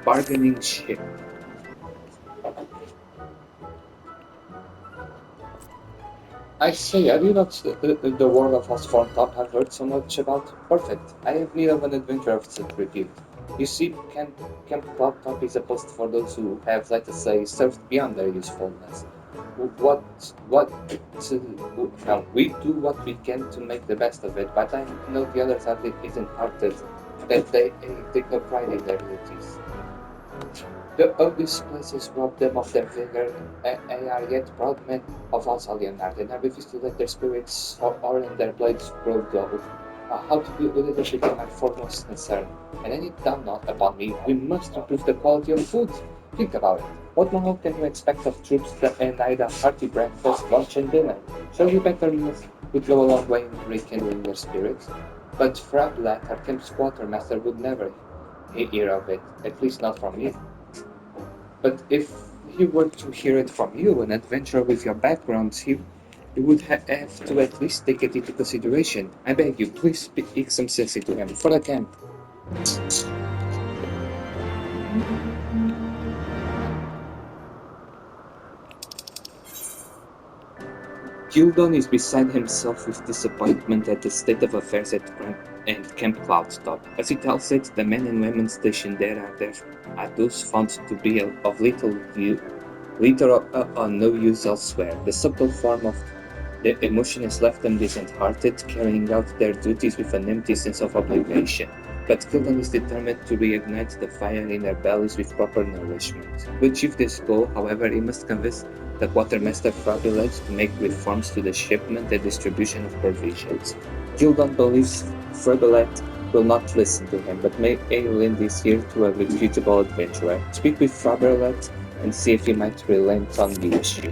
bargaining chip. I say, have you not the world of us formed up I've heard so much about? Perfect. I have need of an adventure of such repute. You see, Camp Cloud Top is a post for those who have, let us say, served beyond their usefulness. What, what, well, we do what we can to make the best of it, but I know the others are isn't hearted, that they take no pride in their duties. The obvious places rob them of their vigor, and are yet proud men of us Leonard, and I refuse to let their spirits or in their blades grow dull. How to deal with it has become my foremost concern, and any doubt not upon me, we must improve the quality of food. Think about it. What more can you expect of troops that need a hearty breakfast, lunch, and dinner? Surely better meals would go a long way in rekindling their spirits. But Fra Black, our camp's quartermaster, would never hear of it, at least not from me. But if he were to hear it from you, an adventurer with your background, he would have to at least take it into consideration. I beg you, please speak some sense into him for the camp. Gildon is beside himself with disappointment at the state of affairs at Camp Cloudstop. As he tells it, the men and women stationed are those found to be of little or no use elsewhere. The subtle form of the emotion has left them disheartened, carrying out their duties with an empty sense of obligation. But Gildan is determined to reignite the fire in their bellies with proper nourishment. To achieve this goal, however, he must convince the quartermaster Frabilet to make reforms to the shipment and distribution of provisions. Gildan believes Frabilet will not listen to him, but may lend his ear to a reputable adventurer. Speak with Frabilet and see if he might relent on the issue.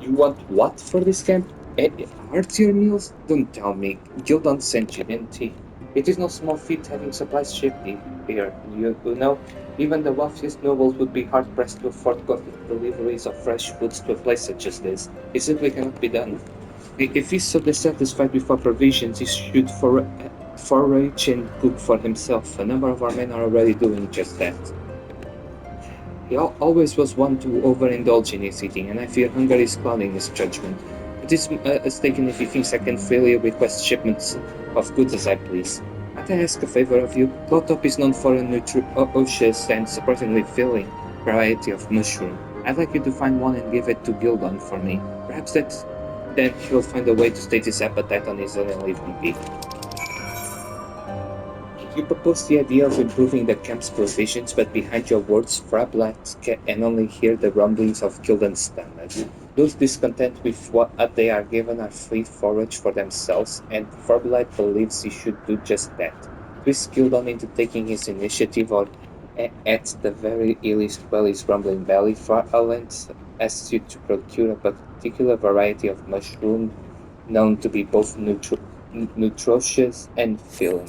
You want what for this camp? Heartier meals? Don't tell me. Gildan sent you, didn't he? It is no small feat having supplies shipped here. You know, even the wealthiest nobles would be hard pressed to afford constant deliveries of fresh foods to a place such as this. It simply cannot be done. If he's so dissatisfied with our provisions, he should forage and cook for himself. A number of our men are already doing just that. He always was one to overindulge in his eating, and I fear hunger is clouding his judgment. It is mistaken if he thinks I can freely request shipments of goods as I please. Might I ask a favor of you? Cloudtop is known for a nutritious and surprisingly filling variety of mushroom. I'd like you to find one and give it to Gildon for me. Perhaps then he'll find a way to state his appetite on his own and leave me be. You propose the idea of improving the camp's provisions, but behind your words, Frablat can only hear the rumblings of Gildan's stomach. Those discontent with what they are given are free forage for themselves, and Frablat believes he should do just that. Twist Gildan into taking his initiative, or at the very least quell his rumbling belly. Frablat asks you to procure a particular variety of mushroom known to be both nutritious and filling.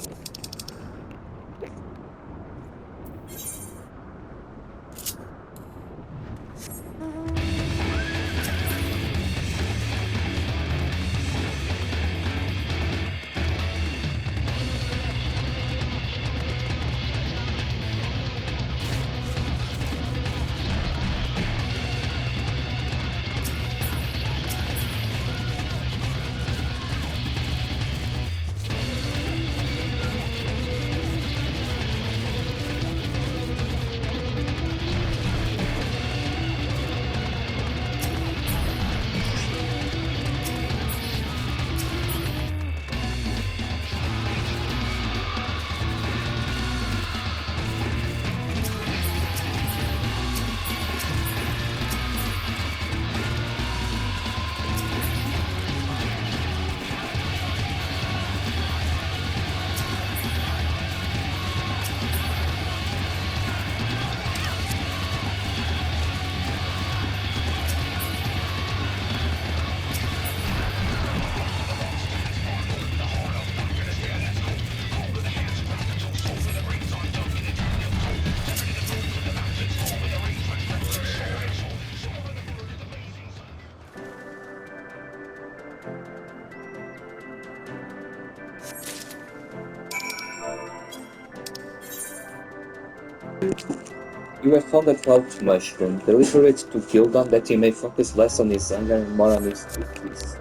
You have found a cloud mushroom. Deliver it to Gildon that he may focus less on his anger and more on his duties.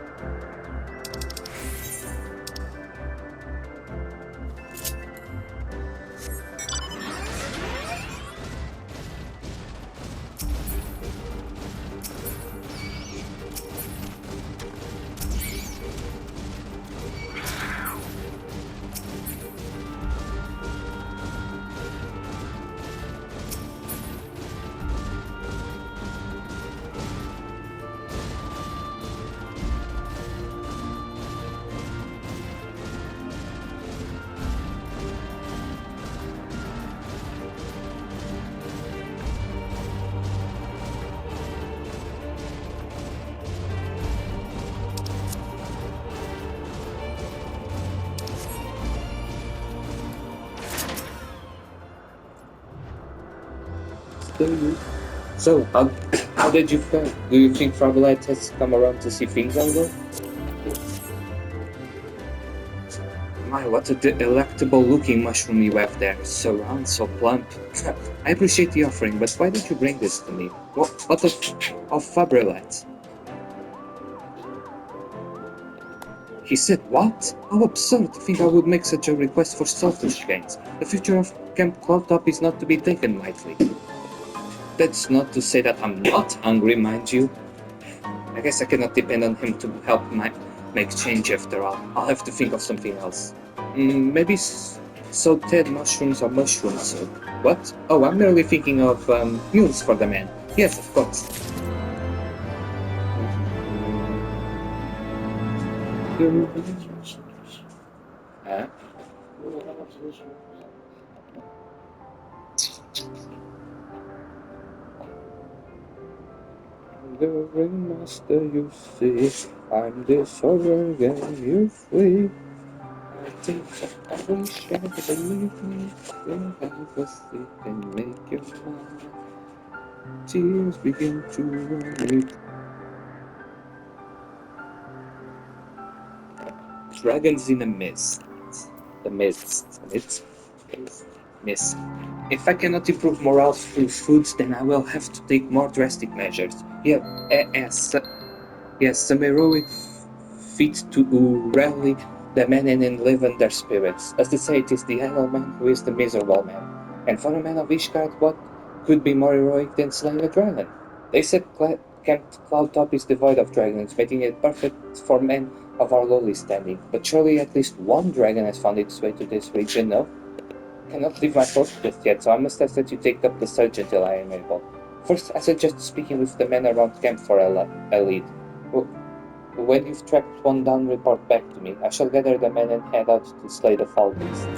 So, how did you feel? Do you think Travelite has come around to see things are good? My, what a delectable looking mushroom you have there. So round, so plump. I appreciate the offering, but why did you bring this to me? What of Fabrilet? He said, what? How absurd to think I would make such a request for selfish gains. The future of Camp Cloudtop is not to be taken lightly. That's not to say that I'm not hungry, mind you. I guess I cannot depend on him to help make change after all. I'll have to think of something else. Maybe sauteed mushrooms or mushroom soup. What? Oh, I'm merely thinking of meals for the man. Yes, of course. Huh? The ringmaster, you see, I'm this over again, you free. I think I wish I could believe me. You'll have a seat and make your mind. Tears begin to run. Dragons in a mist. The mist. Mist. If I cannot improve morale through foods, then I will have to take more drastic measures. Yeah, yes, some heroic feat to rally the men and enliven their spirits. As they say, it is the idle man who is the miserable man. And for a man of Ishgard, what could be more heroic than slaying a dragon? They said Camp Cloudtop is devoid of dragons, making it perfect for men of our lowly standing. But surely at least one dragon has found its way to this region, no? Cannot leave my post just yet, so I must ask that you take up the search until I am able. First, I suggest speaking with the men around camp for a lead. When you've tracked one down, report back to me. I shall gather the men and head out to slay the foul beast.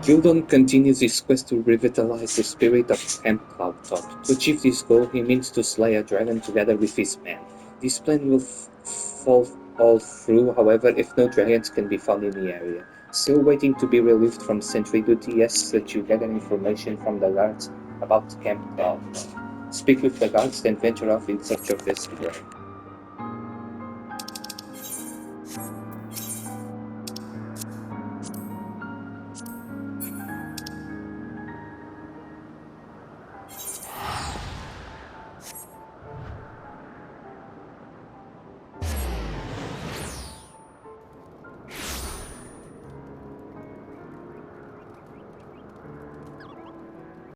Gildon continues his quest to revitalize the spirit of Camp Cloudtop. To achieve this goal, he means to slay a dragon together with his men. This plan will fall all through, however, if no dragons can be found in the area. Still waiting to be relieved from sentry duty, asks that you gather information from the guards about Camp Cloudtop. Speak with the guards, then venture off in search of this dragon.